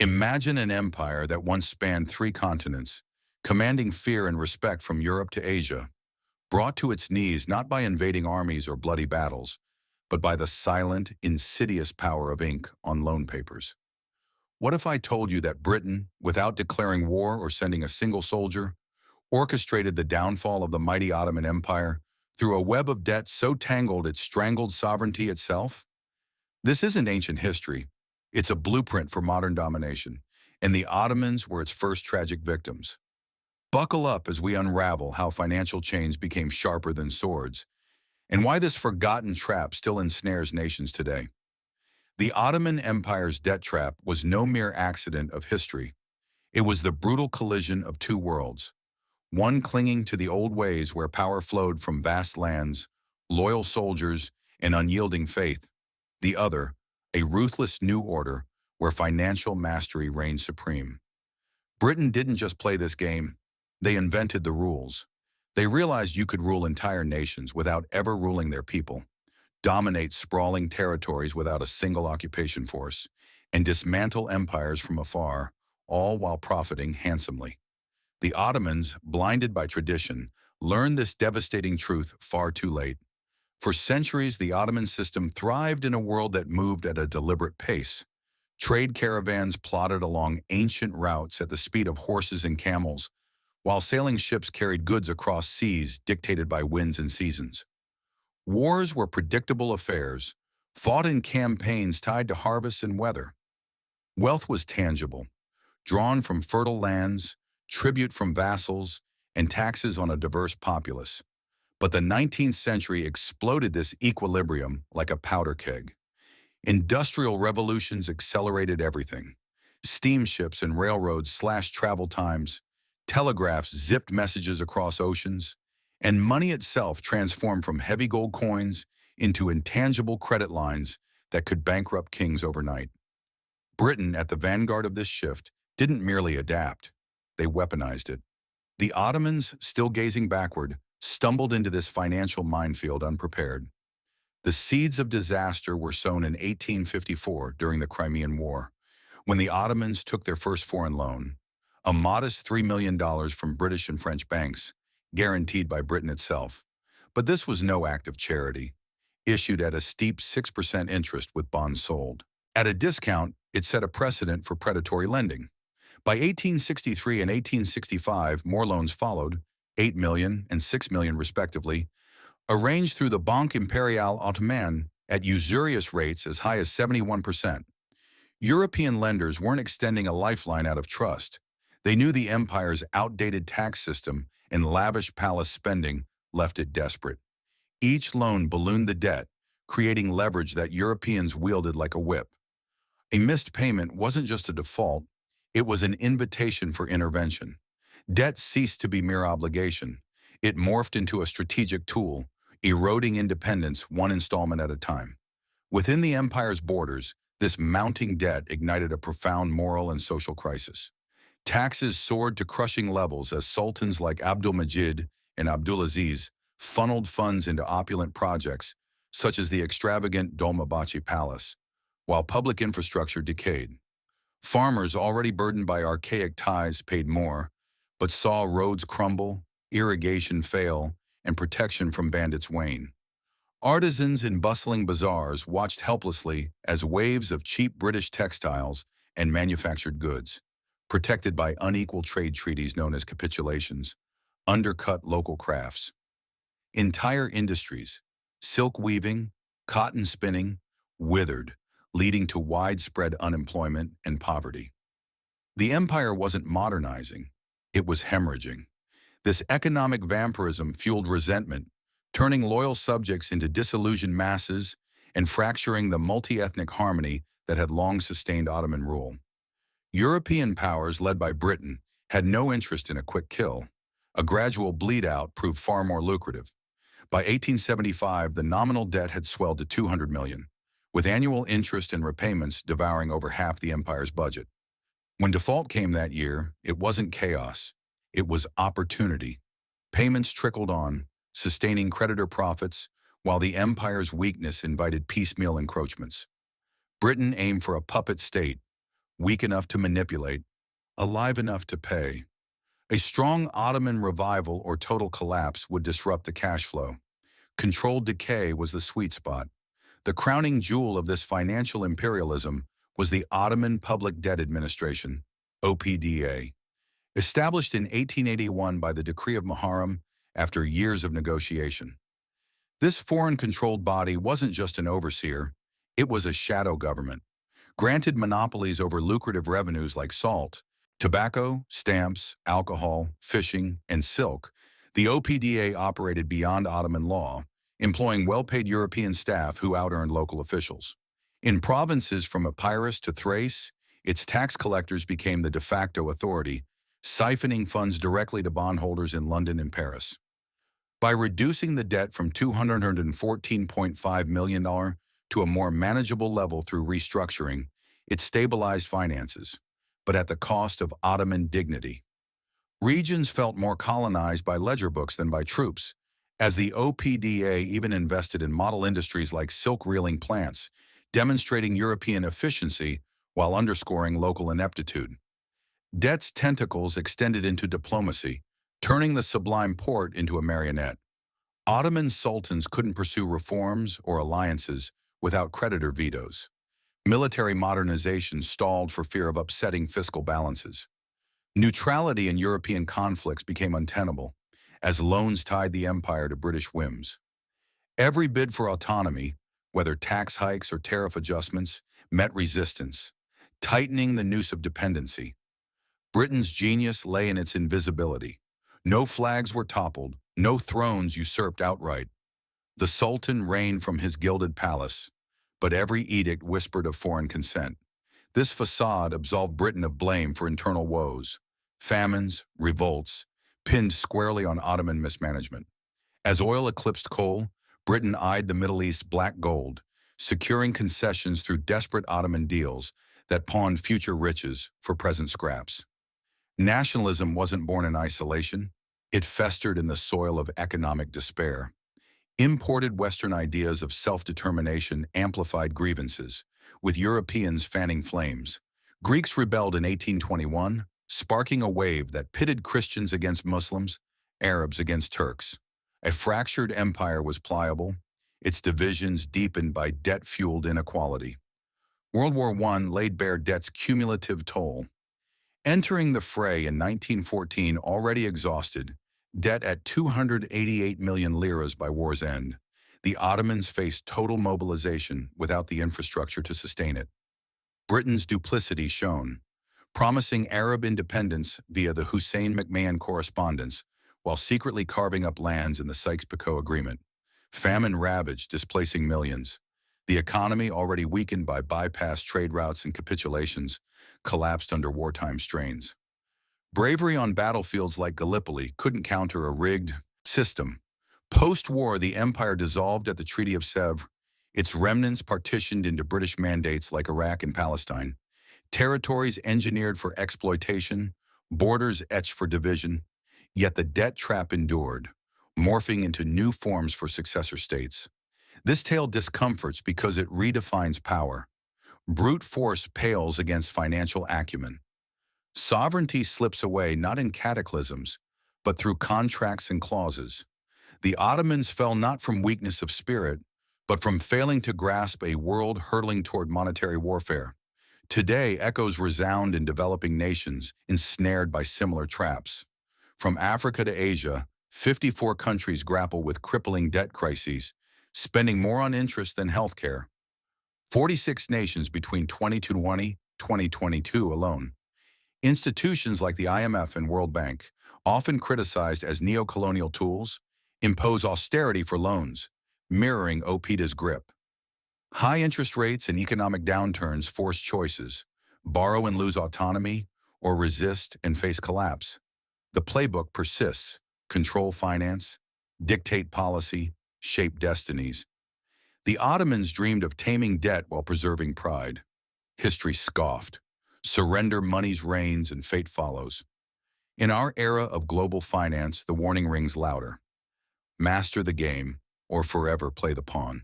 Imagine an empire that once spanned 3 continents, commanding fear and respect from Europe to Asia, brought to its knees not by invading armies or bloody battles, but by the silent, insidious power of ink on loan papers. What if I told you that Britain, without declaring war or sending a single soldier, orchestrated the downfall of the mighty Ottoman Empire through a web of debt so tangled it strangled sovereignty itself? This isn't ancient history. It's a blueprint for modern domination, and the Ottomans were its first tragic victims. Buckle up as we unravel how financial chains became sharper than swords, and why this forgotten trap still ensnares nations today. The Ottoman Empire's debt trap was no mere accident of history. It was the brutal collision of two worlds, one clinging to the old ways where power flowed from vast lands, loyal soldiers, and unyielding faith. The other, a ruthless new order where financial mastery reigned supreme. Britain didn't just play this game, they invented the rules. They realized you could rule entire nations without ever ruling their people, dominate sprawling territories without a single occupation force, and dismantle empires from afar, all while profiting handsomely. The Ottomans, blinded by tradition, learned this devastating truth far too late. For centuries, the Ottoman system thrived in a world that moved at a deliberate pace. Trade caravans plodded along ancient routes at the speed of horses and camels, while sailing ships carried goods across seas dictated by winds and seasons. Wars were predictable affairs, fought in campaigns tied to harvests and weather. Wealth was tangible, drawn from fertile lands, tribute from vassals, and taxes on a diverse populace. But the 19th century exploded this equilibrium like a powder keg. Industrial revolutions accelerated everything. Steamships and railroads slashed travel times, telegraphs zipped messages across oceans, and money itself transformed from heavy gold coins into intangible credit lines that could bankrupt kings overnight. Britain, at the vanguard of this shift, didn't merely adapt, they weaponized it. The Ottomans, still gazing backward, stumbled into this financial minefield unprepared. The seeds of disaster were sown in 1854 during the Crimean War, when the Ottomans took their first foreign loan, a modest $3 million from British and French banks, guaranteed by Britain itself. But this was no act of charity, issued at a steep 6% interest with bonds sold. At a discount, it set a precedent for predatory lending. By 1863 and 1865, more loans followed, 8 million and 6 million respectively, arranged through the Banque Impériale Ottomane at usurious rates as high as 71%. European lenders weren't extending a lifeline out of trust. They knew the empire's outdated tax system and lavish palace spending left it desperate. Each loan ballooned the debt, creating leverage that Europeans wielded like a whip. A missed payment wasn't just a default, it was an invitation for intervention. Debt ceased to be mere obligation. It morphed into a strategic tool, eroding independence one installment at a time. Within the empire's borders, this mounting debt ignited a profound moral and social crisis. Taxes soared to crushing levels as sultans like Abdulmajid and Abdulaziz funneled funds into opulent projects, such as the extravagant Dolmabahce Palace, while public infrastructure decayed. Farmers, already burdened by archaic ties, paid more, but saw roads crumble, irrigation fail, and protection from bandits wane. Artisans in bustling bazaars watched helplessly as waves of cheap British textiles and manufactured goods, protected by unequal trade treaties known as capitulations, undercut local crafts. Entire industries, silk weaving, cotton spinning, withered, leading to widespread unemployment and poverty. The empire wasn't modernizing, it was hemorrhaging. This economic vampirism fueled resentment, turning loyal subjects into disillusioned masses and fracturing the multi-ethnic harmony that had long sustained Ottoman rule. European powers, led by Britain, had no interest in a quick kill. A gradual bleed-out proved far more lucrative. By 1875, the nominal debt had swelled to 200 million, with annual interest and repayments devouring over half the empire's budget. When default came that year, it wasn't chaos. It was opportunity. Payments trickled on, sustaining creditor profits, while the empire's weakness invited piecemeal encroachments. Britain aimed for a puppet state, weak enough to manipulate, alive enough to pay. A strong Ottoman revival or total collapse would disrupt the cash flow. Controlled decay was the sweet spot. The crowning jewel of this financial imperialism was the Ottoman Public Debt Administration, OPDA. Established in 1881 by the Decree of Muharrem after years of negotiation. This foreign-controlled body wasn't just an overseer, it was a shadow government. Granted monopolies over lucrative revenues like salt, tobacco, stamps, alcohol, fishing, and silk, the OPDA operated beyond Ottoman law, employing well-paid European staff who out-earned local officials. In provinces from Epirus to Thrace, its tax collectors became the de facto authority, siphoning funds directly to bondholders in London and Paris. By reducing the debt from $214.5 million to a more manageable level through restructuring, it stabilized finances, but at the cost of Ottoman dignity. Regions felt more colonized by ledger books than by troops, as the OPDA even invested in model industries like silk reeling plants, demonstrating European efficiency while underscoring local ineptitude. Debt's tentacles extended into diplomacy, turning the Sublime Porte into a marionette. Ottoman sultans couldn't pursue reforms or alliances without creditor vetoes. Military modernization stalled for fear of upsetting fiscal balances. Neutrality in European conflicts became untenable, as loans tied the empire to British whims. Every bid for autonomy, whether tax hikes or tariff adjustments, met resistance, tightening the noose of dependency. Britain's genius lay in its invisibility. No flags were toppled, no thrones usurped outright. The Sultan reigned from his gilded palace, but every edict whispered of foreign consent. This facade absolved Britain of blame for internal woes, famines, revolts, pinned squarely on Ottoman mismanagement. As oil eclipsed coal, Britain eyed the Middle East's black gold, securing concessions through desperate Ottoman deals that pawned future riches for present scraps. Nationalism wasn't born in isolation. It festered in the soil of economic despair. Imported Western ideas of self-determination amplified grievances, with Europeans fanning flames. Greeks rebelled in 1821, sparking a wave that pitted Christians against Muslims, Arabs against Turks. A fractured empire was pliable, its divisions deepened by debt-fueled inequality. World War I laid bare debt's cumulative toll. Entering the fray in 1914 already exhausted, debt at 288 million liras by war's end, the Ottomans faced total mobilization without the infrastructure to sustain it. Britain's duplicity shone, promising Arab independence via the Hussein-McMahon correspondence while secretly carving up lands in the Sykes-Picot Agreement. Famine ravaged, displacing millions. The economy, already weakened by bypassed trade routes and capitulations, collapsed under wartime strains. Bravery on battlefields like Gallipoli couldn't counter a rigged system. Post-war, the empire dissolved at the Treaty of Sèvres, its remnants partitioned into British mandates like Iraq and Palestine, territories engineered for exploitation, borders etched for division, yet the debt trap endured, morphing into new forms for successor states. This tale discomforts because it redefines power. Brute force pales against financial acumen. Sovereignty slips away not in cataclysms, but through contracts and clauses. The Ottomans fell not from weakness of spirit, but from failing to grasp a world hurtling toward monetary warfare. Today, echoes resound in developing nations ensnared by similar traps. From Africa to Asia, 54 countries grapple with crippling debt crises, spending more on interest than healthcare. 46 nations between 2020 and 2022 alone. Institutions like the IMF and World Bank, often criticized as neo-colonial tools, impose austerity for loans, mirroring OPDA's grip. High interest rates and economic downturns force choices: borrow and lose autonomy, or resist and face collapse. The playbook persists: control finance, dictate policy, shape destinies. The Ottomans dreamed of taming debt while preserving pride. History scoffed. Surrender money's reins and fate follows. In our era of global finance, the warning rings louder. Master the game or forever play the pawn.